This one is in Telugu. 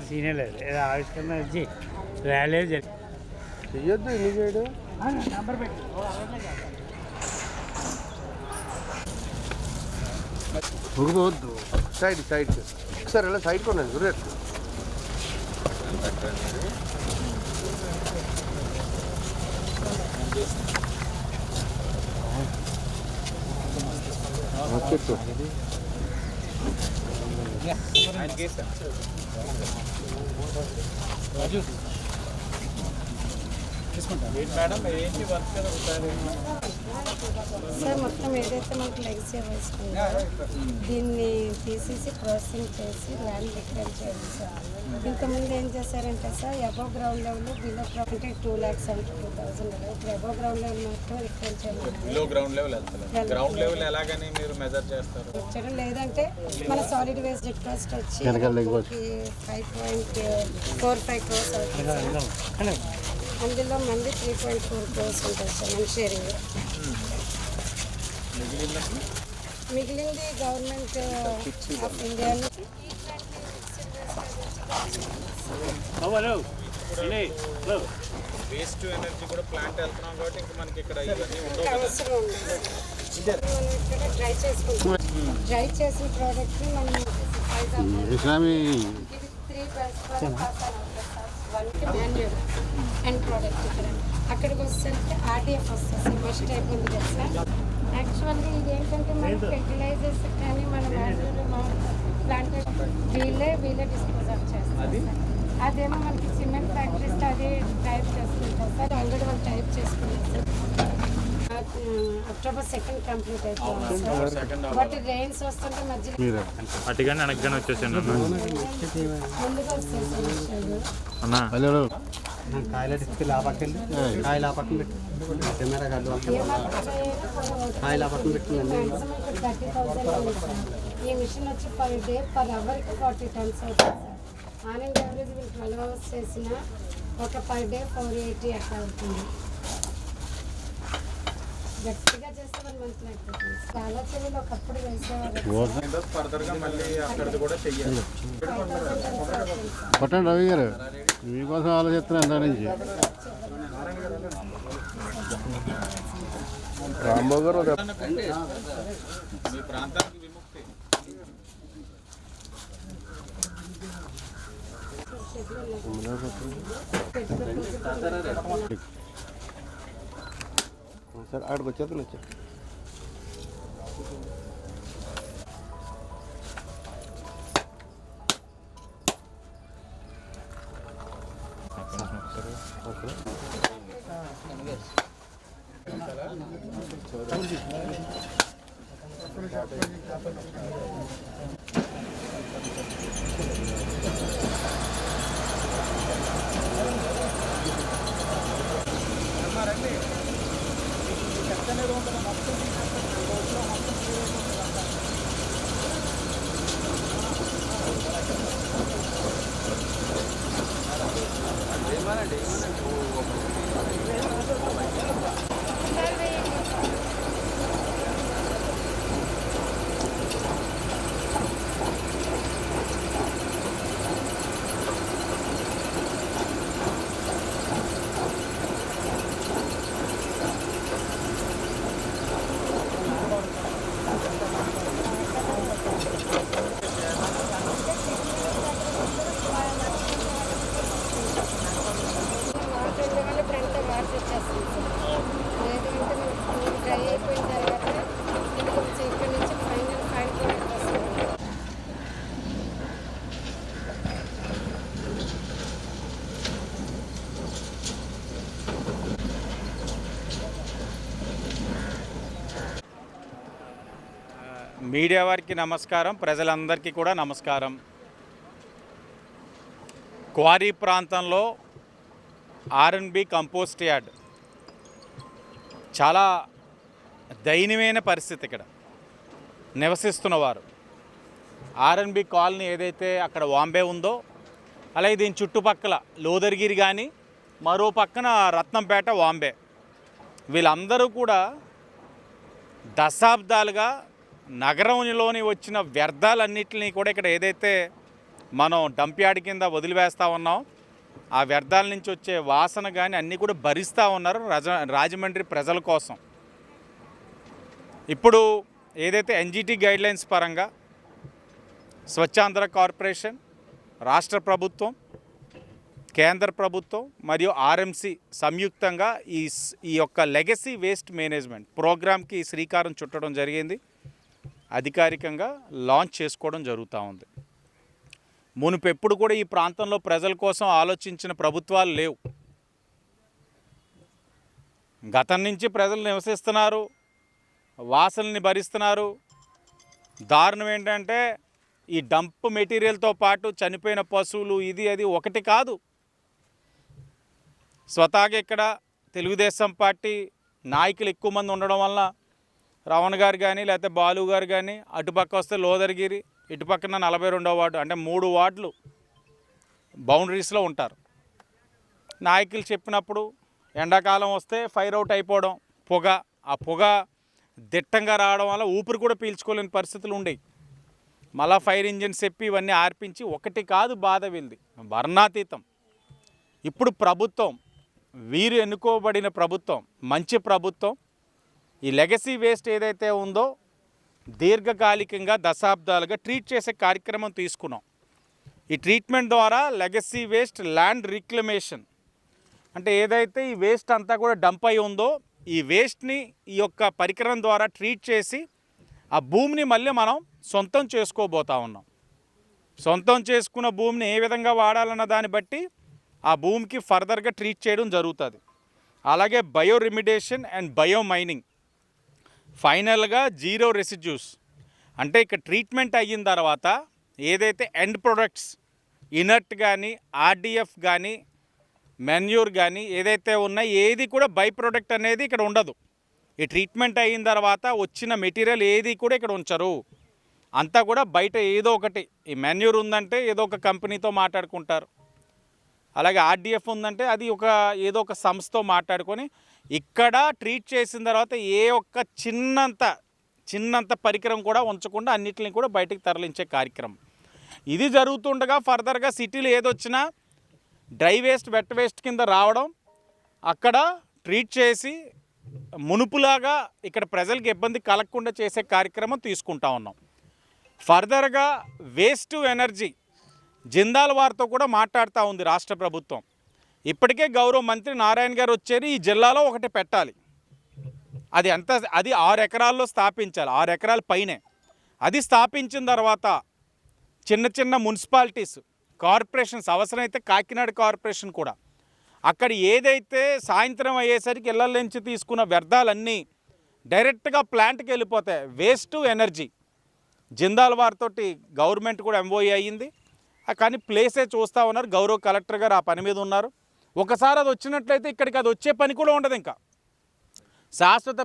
సీనే లేదు ఏదో ఆవిష్కరణ వచ్చి ర్యాలీ చెయ్యొద్దు ఎన్ని చేయడు ఉరుకోవద్దు సైడ్ ఒకసారి ఇలా సైడ్ కొన్నాను గురు సార్ మొత్తం ఏదైతే మనకి లెగసీ వేసుకుందో దీన్ని తీసేసి ప్రాసెసింగ్ చేసి ల్యాండ్ డిక్లేర్ చేయాలి సార్. ఇంతకుముందు ఏం చేశారంటే sir above ground level below ground అంటే 2,72,000 ఇప్పుడు అబోవ్ గ్రౌండ్ లెవెల్ మాత్రం డిక్లేర్ చేయాలి. Below ground level ground level ఎలాగని మీరు మెజర్ చేస్తారు వచ్చడం లేదంటే మన సాలిడ్ వేస్ట్ డిపాజిట్ వచ్చి 5.45 crores అవుతుంది. అందులో మంది 3.4 crores ఉంటుంది సార్ మన షేరింగ్. మిగిలింది గవర్నమెంట్ ఆఫ్ ఇండియా నుంచి వేస్ట్ ఎనర్జీ కూడా ప్లాంట్ వెళ్తున్నాం కాబట్టి ఇంకా మనకి ఇక్కడ ఇవన్నీ అవసరం ఉంది. మనం ఇక్కడ డ్రై చేసిన ప్రోడక్ట్ని మనం మాన్యువల్ అండ్ ప్రోడక్ట్ ఇక్కడ అక్కడికి వస్తే ఆర్డిఎఫ్ వస్తుంది సార్. ఫస్ట్ టైప్ ఉంది కదా సార్. యాక్చువల్గా ఇది ఏంటంటే మన ఫెర్టిలైజర్స్ కానీ మన ప్లాంట్ వీళ్ళే డిస్పోజ్ ఆఫ్ చేస్తారు. అదేమో మనకి సిమెంట్ ఫ్యాక్టరీస్ అదే టైప్ చేసుకుంటారు సార్. ఆల్రెడీ వాళ్ళు టైప్ చేసుకున్నారు సార్. October 2nd కంప్లీట్ అయిపోయింది సార్. బట్ రెయిన్స్ వస్తుంటే మధ్యలో అటుగానే వెనక్గానే వచ్చేసాను ముందుగా వస్తాయి సార్. అన్నా కాయల డిస్ప్లే ఆ పక్కన కాయలు ఆ పక్కన పెట్టి కెమెరా కాదు కాయలు ఆ పక్కన పెట్టుకుందండి. 30,000 ఈ మిషన్ వచ్చి పర్ డే పర్ అవర్కి 40 tons అవుతుంది సార్. ఆన్ అండ్ యావరేజ్ మీరు 12 hours చేసిన ఒక పర్ డే 480 అట్లా అవుతుంది. గట్టిగా చేస్తే 1 month అయిపోతుంది. చాలా చెల్లెలు ఒకప్పుడు వేసేవారు. ఫర్దర్గా మళ్ళీ అక్కడిది కూడా చెయ్యాలి. కొట్టండి రవి గారు మీకోసం ఆలోచిస్తున్నాను ఎంత నుంచి రాంబాబు గారు మీ ప్రాంతానికి విముక్తి సార్ ఆడికి వచ్చేతను వచ్చా మీడియా వారికి నమస్కారం, ప్రజలందరికీ కూడా నమస్కారం. క్వారీ ప్రాంతంలో ఆర్ఎన్బి కంపోస్ట్ యార్డ్ చాలా దయనీయమైన పరిస్థితి. ఇక్కడ నివసిస్తున్నవారు ఆర్ఎన్బి కాలనీ ఏదైతే అక్కడ వాంబే ఉందో, అలాగే దీని చుట్టుపక్కల లోదర్గిరి కానీ మరో పక్కన రత్నంపేట వాంబే, వీళ్ళందరూ కూడా దశాబ్దాలుగా నగరంలోని వచ్చిన వ్యర్థాలన్నింటినీ కూడా ఇక్కడ ఏదైతే మనం డంప్ యార్డ్ కింద వదిలివేస్తూ ఉన్నాం. ఆ వ్యర్థాల నుంచి వచ్చే వాసన కానీ అన్నీ కూడా భరిస్తూ ఉన్నారు రాజమండ్రి ప్రజల కోసం. ఇప్పుడు ఏదైతే ఎన్జిటి గైడ్లైన్స్ పరంగా స్వచ్ఛాంధ్ర కార్పొరేషన్, రాష్ట్ర ప్రభుత్వం, కేంద్ర ప్రభుత్వం మరియు ఆర్ఎంసీ సంయుక్తంగా ఈ యొక్క లెగసీ వేస్ట్ మేనేజ్మెంట్ ప్రోగ్రామ్కి శ్రీకారం చుట్టడం జరిగింది. అధికారికంగా లాంచ్ చేసుకోవడం జరుగుతూ ఉంది. మునుపెప్పుడు కూడా ఈ ప్రాంతంలో ప్రజల కోసం ఆలోచించిన ప్రభుత్వాలు లేవు. గతం నుంచి ప్రజలు నివసిస్తున్నారు, వాసనని భరిస్తున్నారు. దారుణం ఏంటంటే ఈ డంప్ మెటీరియల్తో పాటు చనిపోయిన పశువులు ఇది అది ఒకటి కాదు. స్వతహాగా ఇక్కడ తెలుగుదేశం పార్టీ నాయకులు ఎక్కువ మంది ఉండడం వల్ల రమణ గారు కానీ లేకపోతే బాలు గారు కానీ, అటుపక్క వస్తే లోదరగిరి, ఇటుపక్కన 42వ వార్డు, అంటే 3 వార్డులు బౌండరీస్లో ఉంటారు. నాయకులు చెప్పినప్పుడు ఎండాకాలం వస్తే ఫైర్ అవుట్ అయిపోవడం, ఆ పొగ దిట్టంగా రావడం వల్ల ఊపిరి కూడా పీల్చుకోలేని పరిస్థితులు ఉండేవి. మళ్ళా ఫైర్ ఇంజిన్స్ చెప్పి ఇవన్నీ ఆర్పించి ఒకటి కాదు బాధ వీళ్ళది వర్ణాతీతం. ఇప్పుడు ప్రభుత్వం, వీరు ఎన్నుకోబడిన ప్రభుత్వం, మంచి ప్రభుత్వం, ఈ లెగసీ వేస్ట్ ఏదైతే ఉందో దీర్ఘకాలికంగా దశాబ్దాలుగా ట్రీట్ చేసే కార్యక్రమం తీసుకున్నాం. ఈ ట్రీట్మెంట్ ద్వారా లెగసీ వేస్ట్ ల్యాండ్ రిక్లమేషన్, అంటే ఏదైతే ఈ వేస్ట్ అంతా కూడా డంప్ అయి ఉందో ఈ వేస్ట్ని ఈ యొక్క పరికరం ద్వారా ట్రీట్ చేసి ఆ భూమిని మళ్ళీ మనం సొంతం చేసుకోబోతా ఉన్నాం. సొంతం చేసుకున్న భూమిని ఏ విధంగా వాడాలన్న దాన్ని బట్టి ఆ భూమికి ఫర్దర్గా ట్రీట్ చేయడం జరుగుతుంది. అలాగే bio remediation and bio mining, ఫైనల్గా జీరో రెసిడ్యూస్, అంటే ఇక్కడ ట్రీట్మెంట్ అయిన తర్వాత ఏదైతే ఎండ్ ప్రొడక్ట్స్ ఇనర్ట్ కానీ ఆర్డిఎఫ్ కానీ మెన్యూర్ కానీ ఏదైతే ఉన్నాయో ఏది కూడా బై ప్రొడక్ట్ అనేది ఇక్కడ ఉండదు. ఈ ట్రీట్మెంట్ అయిన తర్వాత వచ్చిన మెటీరియల్ ఏది కూడా ఇక్కడ ఉంచరు. అంతా కూడా బయట ఏదో ఒకటి, ఈ మెన్యూర్ ఉందంటే ఏదో ఒక కంపెనీతో మాట్లాడుకుంటారు, అలాగే ఆర్డిఎఫ్ ఉందంటే అది ఏదో ఒక సంస్థతో మాట్లాడుకొని ఇక్కడ ట్రీట్ చేసిన తర్వాత ఏ ఒక్క చిన్నంత పరికరం కూడా ఉంచకుండా అన్నిటిని కూడా బయటికి తరలించే కార్యక్రమం ఇది జరుగుతుండగా ఫర్దర్గా సిటీలో ఏదొచ్చినా డ్రై వేస్ట్ వెట్ వేస్ట్ కింద రావడం, అక్కడ ట్రీట్ చేసి మునుపులాగా ఇక్కడ ప్రజలకు ఇబ్బంది కలగకుండా చేసే కార్యక్రమం తీసుకుంటా ఉన్నాం. ఫర్దర్గా వేస్ట్ టు ఎనర్జీ జిందాల్ వారితో కూడా మాట్లాడుతూ ఉంది రాష్ట్ర ప్రభుత్వం. ఇప్పటికే గౌరవ మంత్రి నారాయణ గారు వచ్చారు, ఈ జిల్లాలో ఒకటి పెట్టాలి, అది 6 ఎకరాల్లో స్థాపించాలి, 6 ఎకరాల పైనే. అది స్థాపించిన తర్వాత చిన్న మున్సిపాలిటీస్, కార్పొరేషన్స్, అవసరమైతే కాకినాడ కార్పొరేషన్ కూడా అక్కడ ఏదైతే సాయంత్రం అయ్యేసరికి ఇళ్ల నుంచి తీసుకున్న వ్యర్థాలన్నీ డైరెక్ట్గా ప్లాంట్కి వెళ్ళిపోతాయి. వేస్ట్ టు ఎనర్జీ జిందాల్ వారితో గవర్నమెంట్ కూడా ఎంఓఈ అయ్యింది, కానీ ప్లేసే చూస్తూ ఉన్నారు. గౌరవ కలెక్టర్ గారు ఆ పని మీద ఉన్నారు. ఒకసారి అది వచ్చినట్లయితే ఇక్కడికి అది వచ్చే పని కూడా ఉండదు. ఇంకా శాశ్వత